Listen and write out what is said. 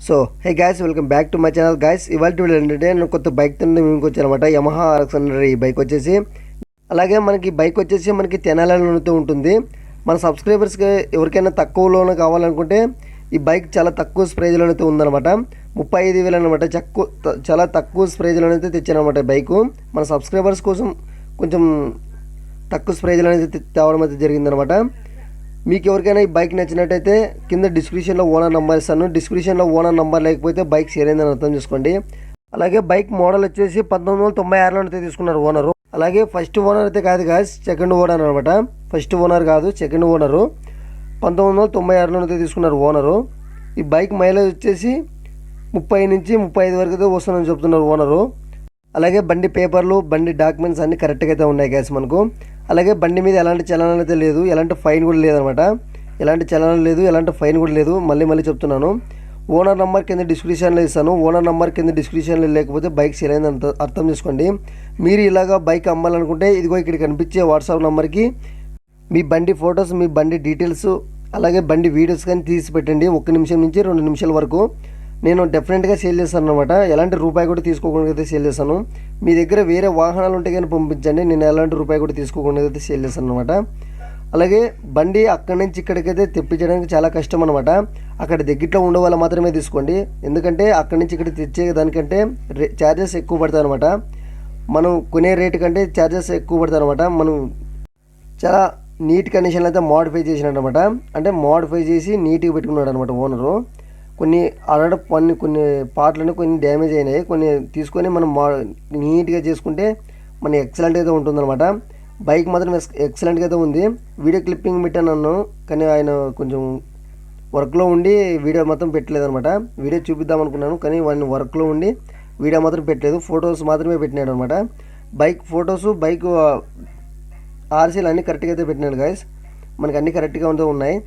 So hey guys, welcome back to my channel guys. ఇవాళ video ఏంటంటే నేను కొత్త బైక్ తో మేము వచ్చానమాట. Yamaha RX అనే ఈ బైక్ వచ్చేసి, అలాగే మనకి బైక్ వచ్చేసి మనకి తెనాలిలో ఉంటుంది. మన సబ్స్క్రైబర్స్కి ఎవరికైనా తక్కువలోనే కావాలనుకుంటే ఈ బైక్ చాలా తక్కువ ప్రైజ్లో అయితే ఉందన్నమాట. 35,000 అనమాట. చాలా తక్కువ ప్రైజ్లో అయితే తెచ్చానమాట బైక్. మన సబ్స్క్రైబర్స్ కోసం కొంచెం తక్కువ ప్రైజ్లో అయితే తేవడం అయితే జరిగిందనమాట. మీకు ఎవరికైనా ఈ బైక్ నచ్చినట్టయితే కింద డిస్క్రిప్షన్లో ఓనర్ నెంబర్ ఇస్తాను. డిస్క్రిప్షన్లో ఓనర్ నెంబర్ లేకపోతే బైక్ సేల్ అయిందని అర్థం చేసుకోండి. అలాగే బైక్ మోడల్ వచ్చేసి 1996లో అయితే తీసుకున్నారు ఓనరు. అలాగే ఫస్ట్ ఓనర్ అయితే కాదు గాయస్, సెకండ్ ఓనర్ అనమాట. ఫస్ట్ ఓనర్ కాదు, సెకండ్ ఓనరు. 1996లో అయితే తీసుకున్నారు ఓనరు. ఈ బైక్ మైలేజ్ వచ్చేసి 30 నుంచి 35 వరకు అయితే వస్తుందని చెప్తున్నారు ఓనరు. అలాగే బండి పేపర్లు, బండి డాక్యుమెంట్స్ అన్నీ కరెక్ట్గా అయితే ఉన్నాయి గ్యాస్ మనకు. అలాగే బండి మీద ఎలాంటి చలనాలు అయితే లేదు, ఎలాంటి ఫైన్ కూడా లేదనమాట. ఎలాంటి చలనాలు లేదు, ఎలాంటి ఫైన్ కూడా లేదు. మళ్ళీ చెప్తున్నాను. ఓనర్ నెంబర్ కింద డిస్క్రిప్షన్లో ఇస్తాను. ఓనర్ నెంబర్ కింద డిస్క్రిప్షన్లో లేకపోతే బైక్ సేల్ అయింది అర్థం చేసుకోండి. మీరు ఇలాగా బైక్ అమ్మాలనుకుంటే ఇదిగో ఇక్కడ కనిపించే వాట్సాప్ నెంబర్కి మీ బండి ఫొటోస్, మీ బండి డీటెయిల్స్, అలాగే బండి వీడియోస్ కానీ తీసి పెట్టండి. 1 నిమిషం నుంచి 2 నిమిషాల వరకు నేను డెఫినెట్గా సేల్ చేస్తాను అనమాట. ఎలాంటి రూపాయి కూడా తీసుకోకుండా అయితే సేల్ చేస్తాను. మీ దగ్గర వేరే వాహనాలు ఉంటే కానీ పంపించండి, నేను ఎలాంటి రూపాయి కూడా తీసుకోకుండా అయితే సేల్ చేస్తాను అనమాట. అలాగే బండి అక్కడి నుంచి ఇక్కడికైతే తెప్పించడానికి చాలా కష్టం అనమాట. అక్కడ దగ్గరలో ఉండే వాళ్ళు మాత్రమే తీసుకోండి. ఎందుకంటే అక్కడి నుంచి ఇక్కడ తెచ్చే దానికంటే ఛార్జెస్ ఎక్కువ పడతాయి అనమాట. మనం కొనే రేటు కంటే ఛార్జెస్ ఎక్కువ పడతాయి అనమాట. మనం చాలా నీట్ కండిషన్లో అయితే మోడిఫై చేసినాడు అనమాట. అంటే మోడిఫై చేసి నీట్గా పెట్టుకున్నాడు అనమాట ఓనరు. కొన్ని ఆల్రెడీ కొన్ని పార్ట్లను కొన్ని డ్యామేజ్ అయినాయి, కొన్ని తీసుకొని మనం నీట్గా చేసుకుంటే మన ఎక్సలెంట్ అయితే ఉంటుందన్నమాట. బైక్ మాత్రం ఎక్సలెంట్గా అయితే ఉంది. వీడియో క్లిప్పింగ్ పెట్టాను, కానీ ఆయన కొంచెం వర్క్లో ఉండి వీడియో మొత్తం పెట్టలేదన్నమాట. వీడియో చూపిద్దాం అనుకున్నాను, కానీ వాడిని వర్క్లో ఉండి వీడియో మాత్రం పెట్టలేదు. ఫొటోస్ మాత్రమే పెట్టినాడు అనమాట. బైక్ ఫొటోస్, బైక్ ఆర్సీలు అన్నీ కరెక్ట్గా అయితే పెట్టినాడు గాయస్. మనకి అన్నీ కరెక్ట్గా ఉంటూ ఉన్నాయి.